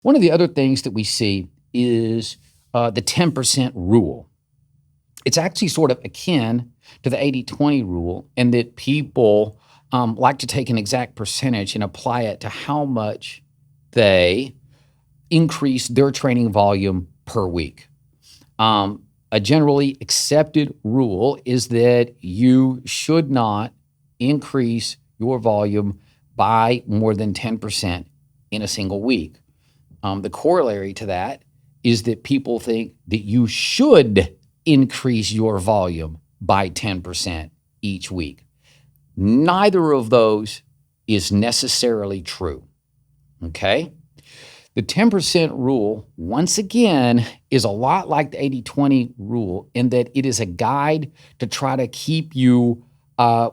One of the other things that we see is the 10% rule. It's actually sort of akin to the 80-20 rule in that people like to take an exact percentage and apply it to how much they increase their training volume per week. A generally accepted rule is that you should not increase your volume by more than 10% in a single week. The corollary to that is that people think that you should increase your volume by 10% each week. Neither of those is necessarily true. Okay? The 10% rule, once again, is a lot like the 80-20 rule in that it is a guide to try to keep you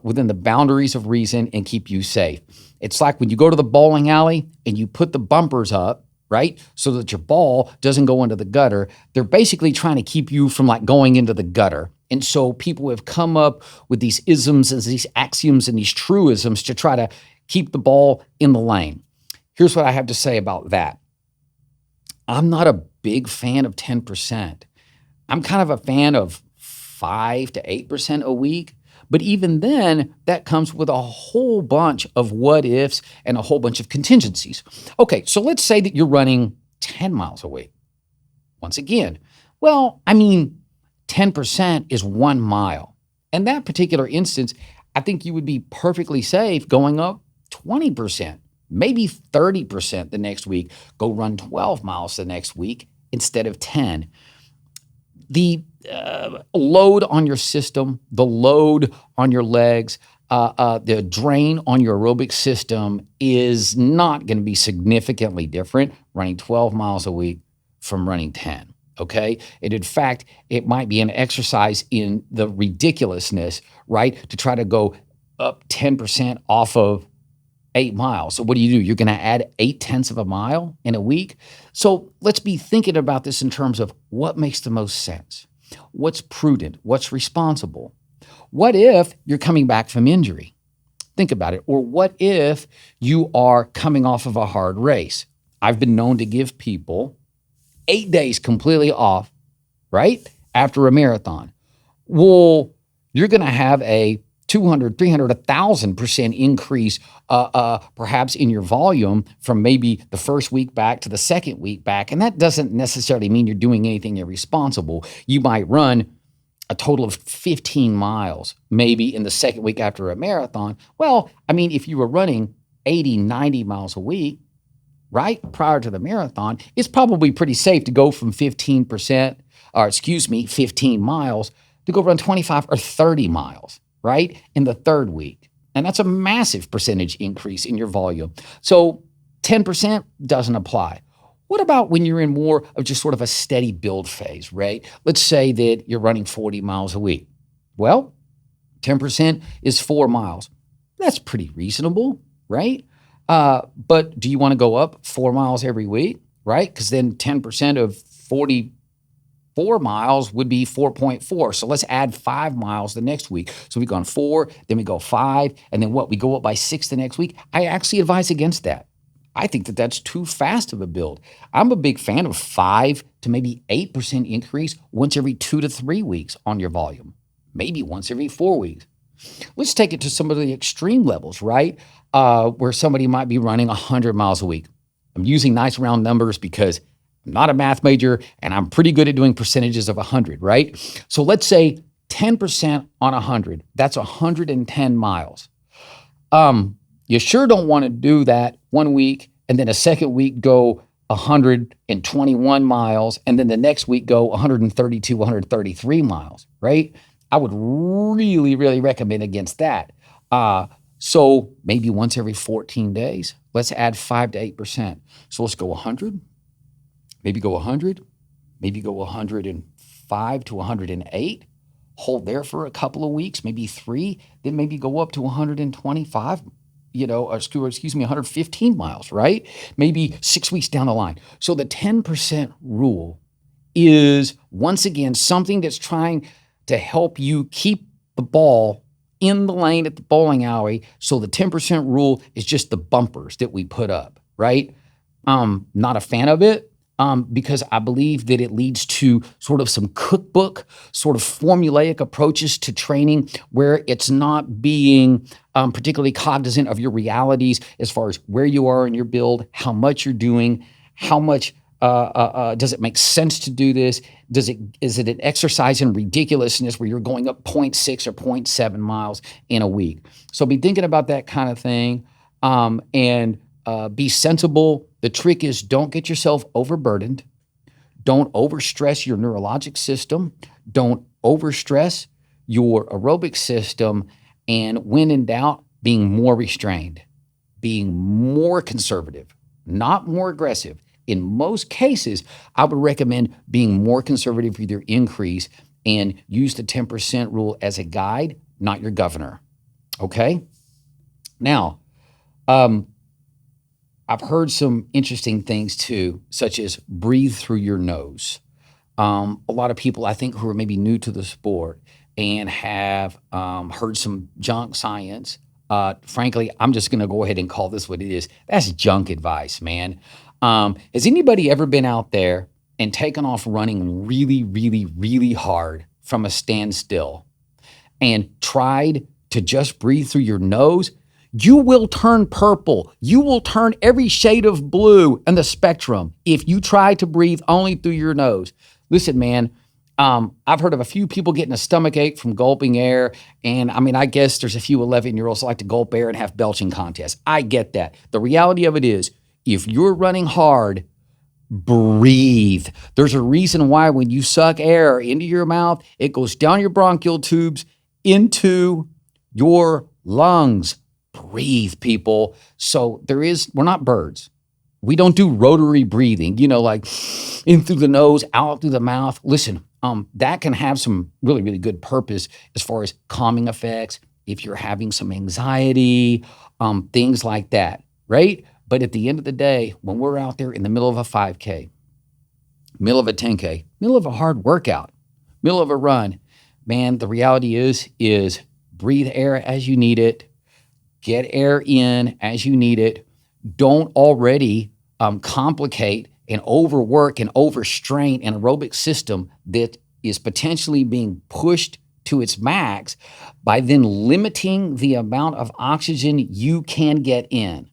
within the boundaries of reason and keep you safe. It's like when you go to the bowling alley and you put the bumpers up, right, so that your ball doesn't go into the gutter. They're basically trying to keep you from like going into the gutter. And so people have come up with these isms and these axioms and these truisms to try to keep the ball in the lane. Here's what I have to say about that. I'm not a big fan of 10%. I'm kind of a fan of 5 to 8% a week. But even then, that comes with a whole bunch of what ifs and a whole bunch of contingencies. Okay, so let's say that you're running 10 miles a week. Once again, 10% is 1 mile. In that particular instance, I think you would be perfectly safe going up 20%. Maybe 30% the next week. Go run 12 miles the next week instead of 10. The load on your system, the load on your legs, the drain on your aerobic system is not going to be significantly different running 12 miles a week from running 10. Okay. And in fact, it might be an exercise in the ridiculousness, right? To try to go up 10% off of 8 miles. So what do? You're going to add 0.8 of a mile in a week. So let's be thinking about this in terms of what makes the most sense. What's prudent? What's responsible? What if you're coming back from injury? Think about it. Or what if you are coming off of a hard race? I've been known to give people 8 days completely off, right? After a marathon. Well, you're going to have a 200, 300, 1,000% increase perhaps in your volume from maybe the first week back to the second week back. And that doesn't necessarily mean you're doing anything irresponsible. You might run a total of 15 miles maybe in the second week after a marathon. Well, if you were running 80, 90 miles a week, right, prior to the marathon, it's probably pretty safe to go from 15 miles to go run 25 or 30 miles. Right, in the third week. And that's a massive percentage increase in your volume. So 10% doesn't apply. What about when you're in more of just sort of a steady build phase, right? Let's say that you're running 40 miles a week. Well, 10% is 4 miles. That's pretty reasonable, right? But do you want to go up 4 miles every week, right? Because then 10% of 44 miles would be 4.4. So let's add 5 miles the next week. So we've gone 4, then we go 5, and then what? We go up by 6 the next week. I actually advise against that. I think that that's too fast of a build. I'm a big fan of 5 to maybe 8% increase once every 2 to 3 weeks on your volume, maybe once every 4 weeks. Let's take it to some of the extreme levels, right? Where somebody might be running 100 miles a week. I'm using nice round numbers because I'm not a math major and I'm pretty good at doing percentages of 100, right? So let's say 10% on 100, that's 110 miles. You sure don't want to do that 1 week and then a second week go 121 miles and then the next week go 132, 133 miles, right? I would really, really recommend against that. So maybe once every 14 days, let's add 5 to 8%. So let's go 100. Maybe go 100, maybe go 105 to 108, hold there for a couple of weeks, maybe 3, then maybe go up to 125, 115 miles, right? Maybe 6 weeks down the line. So the 10% rule is, once again, something that's trying to help you keep the ball in the lane at the bowling alley. So the 10% rule is just the bumpers that we put up, right? Not a fan of it, because I believe that it leads to sort of some cookbook, sort of formulaic approaches to training where it's not being particularly cognizant of your realities as far as where you are in your build, how much you're doing, how much does it make sense to do this? Is it an exercise in ridiculousness where you're going up zero point 0.6 or 0.7 miles in a week? So be thinking about that kind of thing, and be sensible. The trick is don't get yourself overburdened. Don't overstress your neurologic system. Don't overstress your aerobic system. And when in doubt, being more restrained, being more conservative, not more aggressive. In most cases, I would recommend being more conservative with your increase and use the 10% rule as a guide, not your governor. Okay? Now, I've heard some interesting things too, such as breathe through your nose. A lot of people, I think, who are maybe new to the sport and have heard some junk science. Frankly, I'm just going to go ahead and call this what it is. That's junk advice, man. Has anybody ever been out there and taken off running really, really, really hard from a standstill and tried to just breathe through your nose? You will turn purple. You will turn every shade of blue in the spectrum if you try to breathe only through your nose. Listen, man, I've heard of a few people getting a stomach ache from gulping air. And I mean, I guess there's a few 11-year-olds that like to gulp air and have belching contests. I get that. The reality of it is, if you're running hard, breathe. There's a reason why when you suck air into your mouth, it goes down your bronchial tubes into your lungs. Breathe, people. So we're not birds. We don't do rotary breathing, like in through the nose, out through the mouth. Listen, that can have some really, really good purpose as far as calming effects, if you're having some anxiety, things like that, right? But at the end of the day, when we're out there in the middle of a 5K, middle of a 10K, middle of a hard workout, middle of a run, man, the reality is breathe air as you need it. Get air in as you need it. Don't already complicate and overwork and overstrain an aerobic system that is potentially being pushed to its max by then limiting the amount of oxygen you can get in.